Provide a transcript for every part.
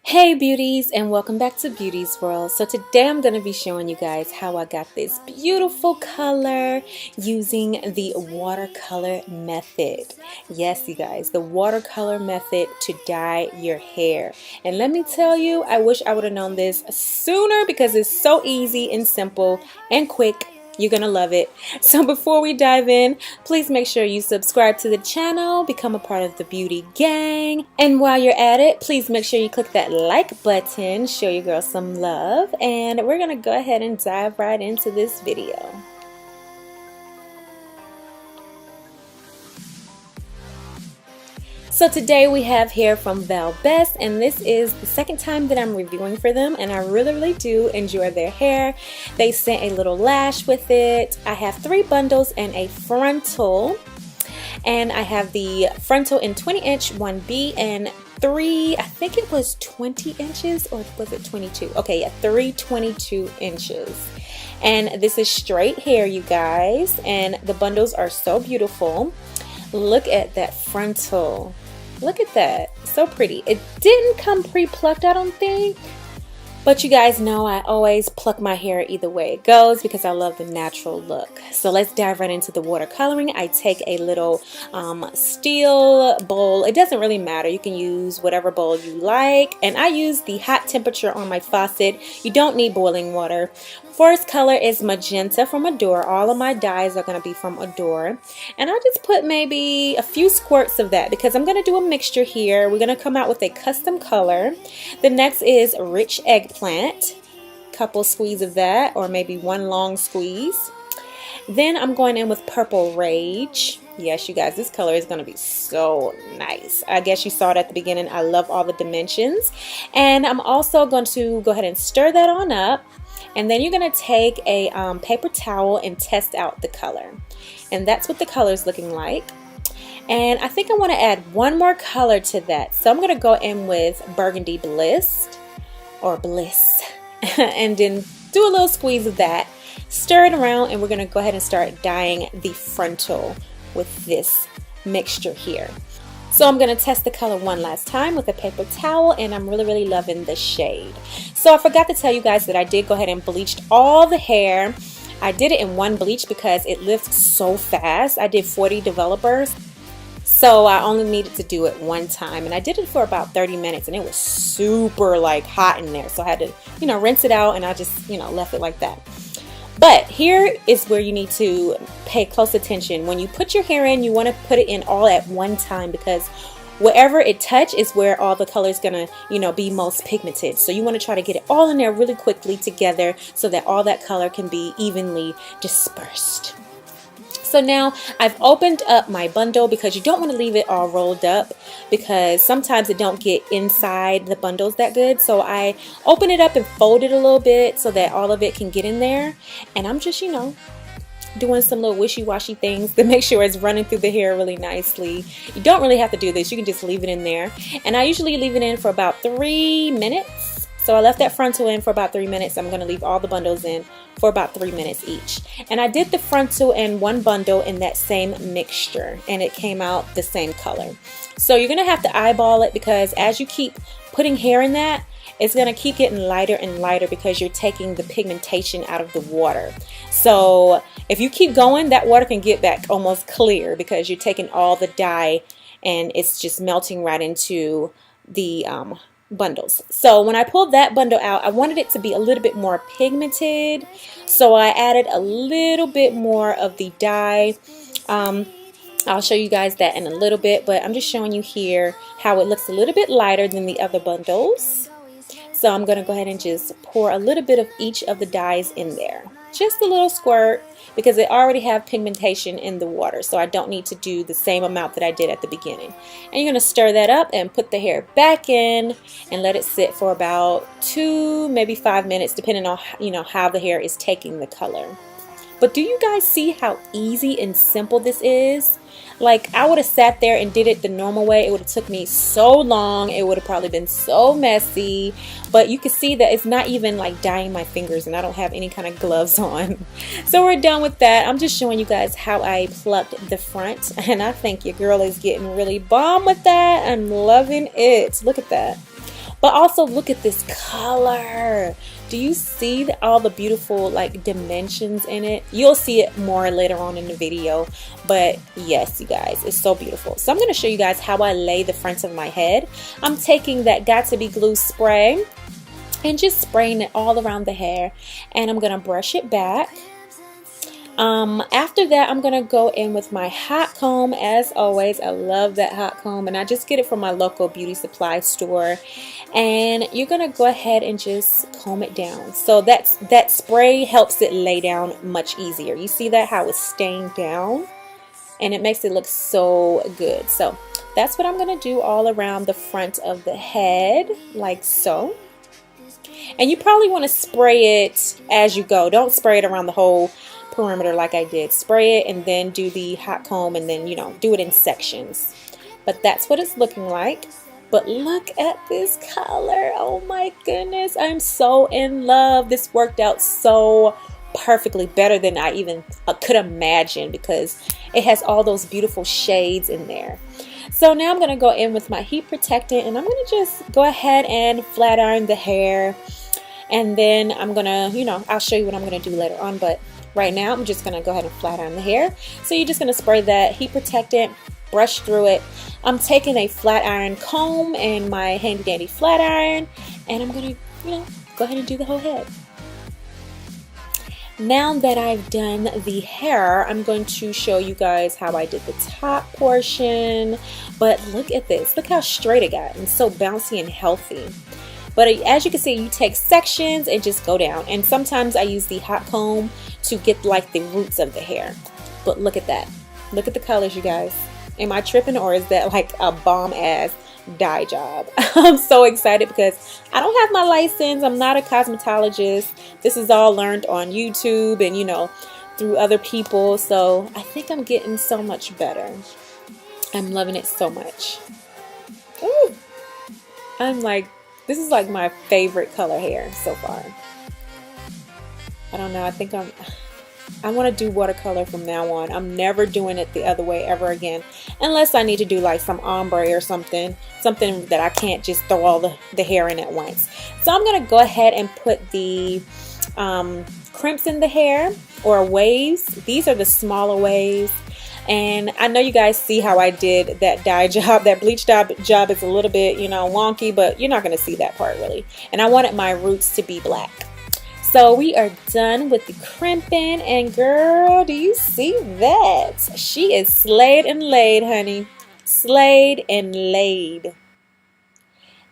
Hey beauties, and welcome back to Beauty's World. So today I'm going to be showing you guys how I got this beautiful color using the watercolor method. Yes, you guys, the watercolor method to dye your hair. And let me tell you, I wish I would have known this sooner because it's so easy and simple and quick. You're gonna love it. So before we dive in, please make sure you subscribe to the channel, become a part of the beauty gang. And while you're at it, please make sure you click that like button, show your girl some love. And we're gonna go ahead and dive right into this video. So today we have hair from Vallbest, and this is the second time that I'm reviewing for them, and I really do enjoy their hair. They sent a little lash with it. I have 3 bundles and a frontal, and I have the frontal in 20-inch 1B and 3, I think it was 20 inches, or was it 22? Okay, yeah, 3 22 inches. And this is straight hair, you guys, and the bundles are so beautiful. Look at that frontal. Look at that. So pretty. It didn't come pre-plucked, I don't think. But you guys know I always pluck my hair either way it goes because I love the natural look. So let's dive right into the watercoloring. I take a little steel bowl. It doesn't really matter. You can use whatever bowl you like. And I use the hot temperature on my faucet. You don't need boiling water. First color is magenta from Adore. All of my dyes are going to be from Adore. And I just put maybe a few squirts of that because I'm going to do a mixture here. We're going to come out with a custom color. The next is Rich Eggplant. Couple squeeze of that, or maybe one long squeeze. Then I'm going in with Purple Rage. Yes, you guys, this color is going to be so nice. I guess you saw it at the beginning. I love all the dimensions. And I'm also going to go ahead and stir that on up. And then you're going to take a paper towel and test out the color. And that's what the color is looking like. And I think I want to add one more color to that. So I'm going to go in with Burgundy Bliss, or Bliss. And then do a little squeeze of that. Stir it around, and we're going to go ahead and start dyeing the frontal with this mixture here. So I'm going to test the color one last time with a paper towel, and I'm really loving the shade. So I forgot to tell you guys that I did go ahead and bleached all the hair. I did it in one bleach because it lifts so fast. I did 40 developers, so I only needed to do it one time, and I did it for about 30 minutes, and it was super like hot in there, so I had to rinse it out, and I just left it like that. But here is where you need to pay close attention. When you put your hair in, you want to put it in all at one time because wherever it touches is where all the color is going to, be most pigmented. So you want to try to get it all in there really quickly together so that all that color can be evenly dispersed. So now I've opened up my bundle because you don't want to leave it all rolled up because sometimes it don't get inside the bundles that good. So I open it up and fold it a little bit so that all of it can get in there. And I'm just, doing some little wishy-washy things to make sure it's running through the hair really nicely. You don't really have to do this. You can just leave it in there. And I usually leave it in for about 3 minutes. So I left that frontal in for about 3 minutes. I'm going to leave all the bundles in for about 3 minutes each. And I did the frontal and one bundle in that same mixture, and it came out the same color. So you're going to have to eyeball it because as you keep putting hair in that, it's going to keep getting lighter and lighter because you're taking the pigmentation out of the water. So if you keep going, that water can get back almost clear because you're taking all the dye and it's just melting right into the bundles. So when I pulled that bundle out, I wanted it to be a little bit more pigmented, so I added a little bit more of the dye. I'll show you guys that in a little bit, but I'm just showing you here how it looks a little bit lighter than the other bundles. So I'm going to go ahead and just pour a little bit of each of the dyes in there, just a little squirt, because they already have pigmentation in the water, so I don't need to do the same amount that I did at the beginning. And you're going to stir that up and put the hair back in and let it sit for about 2, maybe 5 minutes, depending on how the hair is taking the color. But do you guys see how easy and simple this is? Like, I would have sat there and did it the normal way. It would have took me so long. It would have probably been so messy. But you can see that it's not even like dyeing my fingers, and I don't have any kind of gloves on. So we're done with that. I'm just showing you guys how I plucked the front, and I think your girl is getting really bomb with that. I'm loving it. Look at that. But also look at this color. Do you see all the beautiful like dimensions in it? You'll see it more later on in the video, but yes, you guys, it's so beautiful. So I'm going to show you guys how I lay the front of my head. I'm taking that Got To Be glue spray and just spraying it all around the hair, and I'm going to brush it back. After that, I'm gonna go in with my hot comb. As always, I love that hot comb, and I just get it from my local beauty supply store. And you're gonna go ahead and just comb it down. So that spray helps it lay down much easier. You see that, how it's staying down, and it makes it look so good. So that's what I'm gonna do all around the front of the head, like so. And you probably want to spray it as you go. Don't spray it around the whole perimeter like I did. Spray it and then do the hot comb, and then, you know, do it in sections. But that's what it's looking like. But look at this color. Oh my goodness, I'm so in love. This worked out so perfectly, better than I even could imagine, because it has all those beautiful shades in there. So now I'm going to go in with my heat protectant, and I'm going to just go ahead and flat iron the hair. And then I'm going to, you know, I'll show you what I'm going to do later on, but right now I'm just going to go ahead and flat iron the hair. So you're just going to spray that heat protectant, brush through it. I'm taking a flat iron comb and my handy dandy flat iron, and I'm going to, you know, go ahead and do the whole head. Now that I've done the hair, I'm going to show you guys how I did the top portion. But look at this. Look how straight it got, and so bouncy and healthy. But as you can see, you take sections and just go down. And sometimes I use the hot comb to get like the roots of the hair. But look at that. Look at the colors, you guys. Am I tripping, or is that like a bomb ass dye job? I'm so excited because I don't have my license. I'm not a cosmetologist. This is all learned on YouTube and, you know, through other people. So I think I'm getting so much better. I'm loving it so much. Ooh. I'm like, this is like my favorite color hair so far. I don't know. I think I want to do watercolor from now on. I'm never doing it the other way ever again, unless I need to do like some ombre or something that I can't just throw all the hair in at once. So I'm going to go ahead and put the crimps in the hair, or waves. These are the smaller waves. And I know you guys see how I did that dye job. That bleach job is a little bit, you know, wonky, but you're not going to see that part really. And I wanted my roots to be black. So we are done with the crimping, and girl, do you see that? She is slayed and laid, honey. Slayed and laid.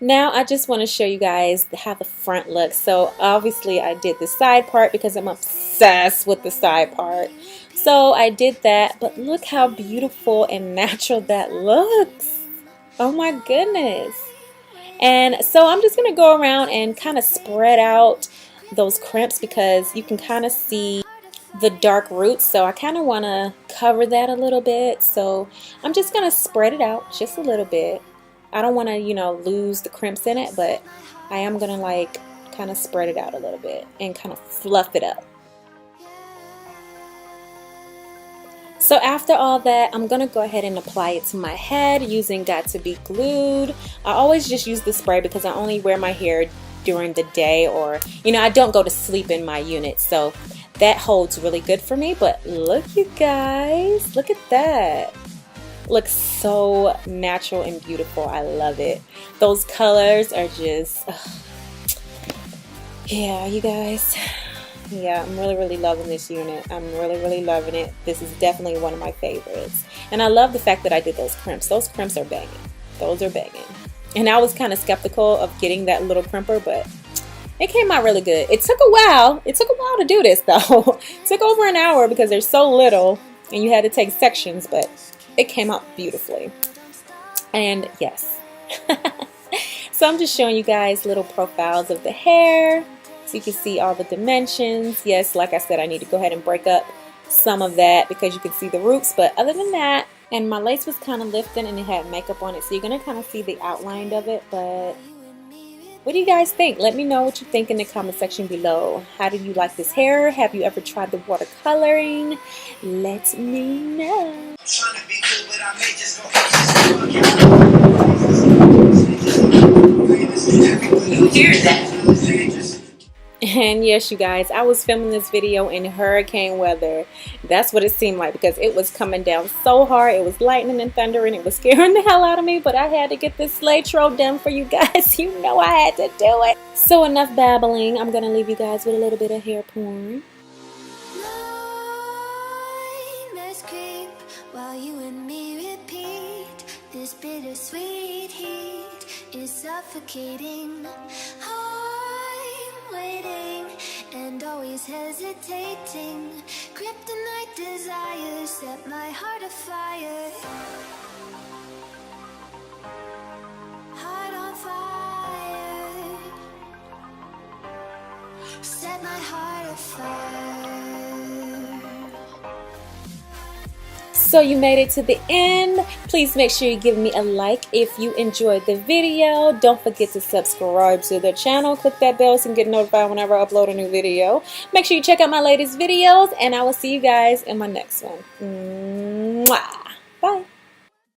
Now I just want to show you guys how the front looks. So obviously I did the side part because I'm obsessed with the side part. So I did that, but look how beautiful and natural that looks. Oh my goodness. And so I'm just going to go around and kind of spread out those crimps, because you can kind of see the dark roots. So I kind of want to cover that a little bit. So I'm just going to spread it out just a little bit. I don't want to, you know, lose the crimps in it, but I am going to like kind of spread it out a little bit and kind of fluff it up. So after all that, I'm going to go ahead and apply it to my head using Got To Be glued. I always just use the spray because I only wear my hair during the day, or, you know, I don't go to sleep in my unit. So that holds really good for me. But look, you guys, look at that. Looks so natural and beautiful. I love it. Those colors are just, yeah, you guys. Yeah, I'm really loving this unit. I'm really loving it. This is definitely one of my favorites. And I love the fact that I did those crimps. Those crimps are banging. Those are banging. And I was kind of skeptical of getting that little crimper, but it came out really good. It took a while. It took a while to do this though. It took over an hour because there's so little and you had to take sections, but it came out beautifully. And yes. So I'm just showing you guys little profiles of the hair, so you can see all the dimensions. Yes, like I said, I need to go ahead and break up some of that because you can see the roots, but other than that, and my lace was kind of lifting and it had makeup on it, so you're going to kind of see the outline of it. But what do you guys think? Let me know what you think in the comment section below. How do you like this hair? Have you ever tried the watercoloring? Let me know. Trying to be cool, but I may just go You hear that? And yes, you guys, I was filming this video in hurricane weather. That's what it seemed like, because it was coming down so hard. It was lightning and thunder, and it was scaring the hell out of me. But I had to get this sleigh troll done for you guys. You know I had to do it. So enough babbling. I'm gonna leave you guys with a little bit of hair porn. Nightmares creep while you and me repeat. This bittersweet heat is suffocating. I'm waiting and always hesitating. Kryptonite desires set my heart afire. Heart on fire. Set my heart afire. So you made it to the end. Please make sure you give me a like if you enjoyed the video. Don't forget to subscribe to the channel. Click that bell so you can get notified whenever I upload a new video. Make sure you check out my latest videos, and I will see you guys in my next one. Mwah. Bye.